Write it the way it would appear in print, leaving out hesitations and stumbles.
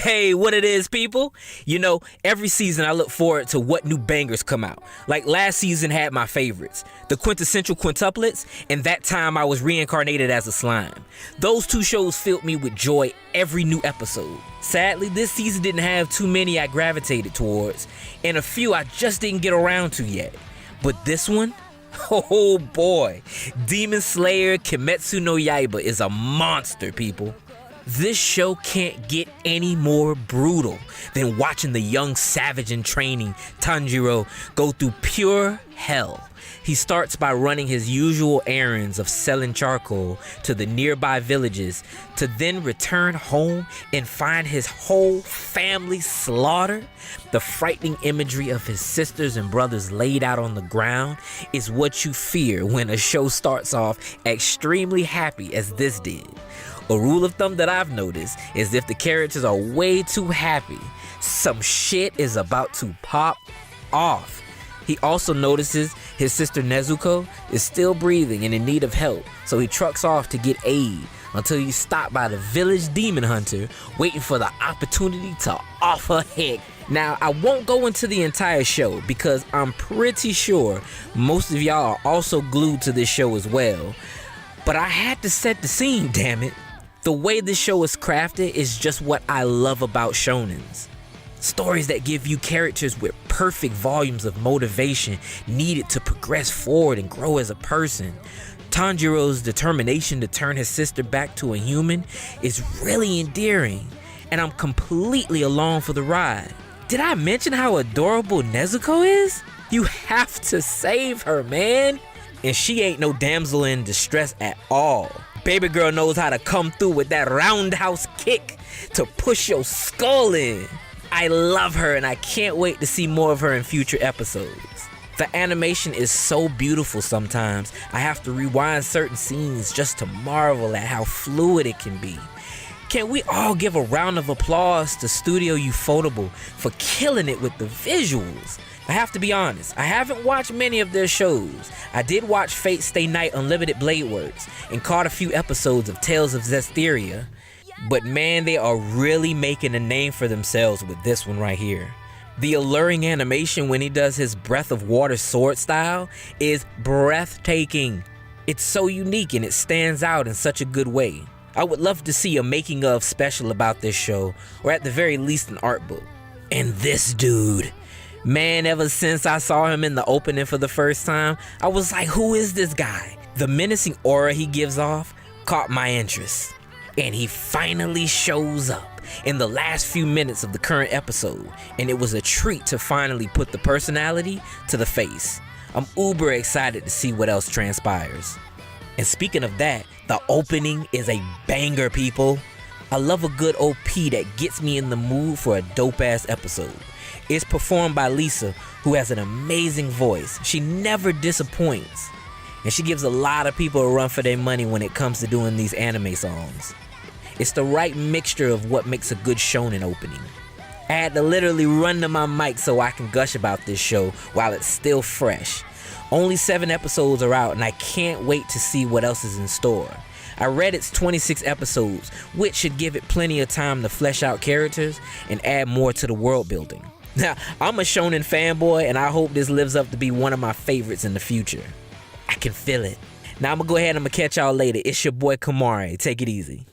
Hey, what it is, people? You know, every season I look forward to what new bangers come out. Like last season had my favorites, the quintessential quintuplets, and that time I was reincarnated as a slime. Those two shows filled me with joy every new episode. Sadly, this season didn't have too many I gravitated towards, and a few I just didn't get around to yet. But this one? Oh boy, Demon Slayer Kimetsu no Yaiba is a monster, people. This show can't get any more brutal than watching the young savage in training, Tanjiro, go through pure hell. He starts by running his usual errands of selling charcoal to the nearby villages, to then return home and find his whole family slaughtered. The frightening imagery of his sisters and brothers laid out on the ground is what you fear when a show starts off extremely happy as this did. A rule of thumb that I've noticed is if the characters are way too happy, some shit is about to pop off. He also notices his sister Nezuko is still breathing and in need of help, so he trucks off to get aid until he's stopped by the village demon hunter waiting for the opportunity to off her head. Now, I won't go into the entire show because I'm pretty sure most of y'all are also glued to this show as well, but I had to set the scene, damn it. The way this show is crafted is just what I love about shonens. Stories that give you characters with perfect volumes of motivation needed to progress forward and grow as a person. Tanjiro's determination to turn his sister back to a human is really endearing, and I'm completely along for the ride. Did I mention how adorable Nezuko is? You have to save her, man. And she ain't no damsel in distress at all. Baby girl knows how to come through with that roundhouse kick to push your skull in. I love her and I can't wait to see more of her in future episodes. The animation is so beautiful sometimes, I have to rewind certain scenes just to marvel at how fluid it can be. Can we all give a round of applause to Studio Ufotable for killing it with the visuals? I have to be honest, I haven't watched many of their shows. I did watch Fate Stay Night Unlimited Blade Works and caught a few episodes of Tales of Zestiria. But man, they are really making a name for themselves with this one right here. The alluring animation when he does his Breath of Water sword style is breathtaking. It's so unique and it stands out in such a good way. I would love to see a making of special about this show, or at the very least an art book. And this dude, man, ever since I saw him in the opening for the first time, I was like, who is this guy? The menacing aura he gives off caught my interest. And he finally shows up in the last few minutes of the current episode, and it was a treat to finally put the personality to the face. I'm uber excited to see what else transpires. And speaking of that, the opening is a banger, people. I love a good OP that gets me in the mood for a dope ass episode. It's performed by Lisa, who has an amazing voice. She never disappoints, and she gives a lot of people a run for their money when it comes to doing these anime songs. It's the right mixture of what makes a good shonen opening. I had to literally run to my mic so I can gush about this show while it's still fresh. Only 7 episodes are out and I can't wait to see what else is in store. I read it's 26 episodes, which should give it plenty of time to flesh out characters and add more to the world building. Now, I'm a shonen fanboy and I hope this lives up to be one of my favorites in the future. I can feel it. Now I'm gonna go ahead and I'm gonna catch y'all later. It's your boy Kamari. Take it easy.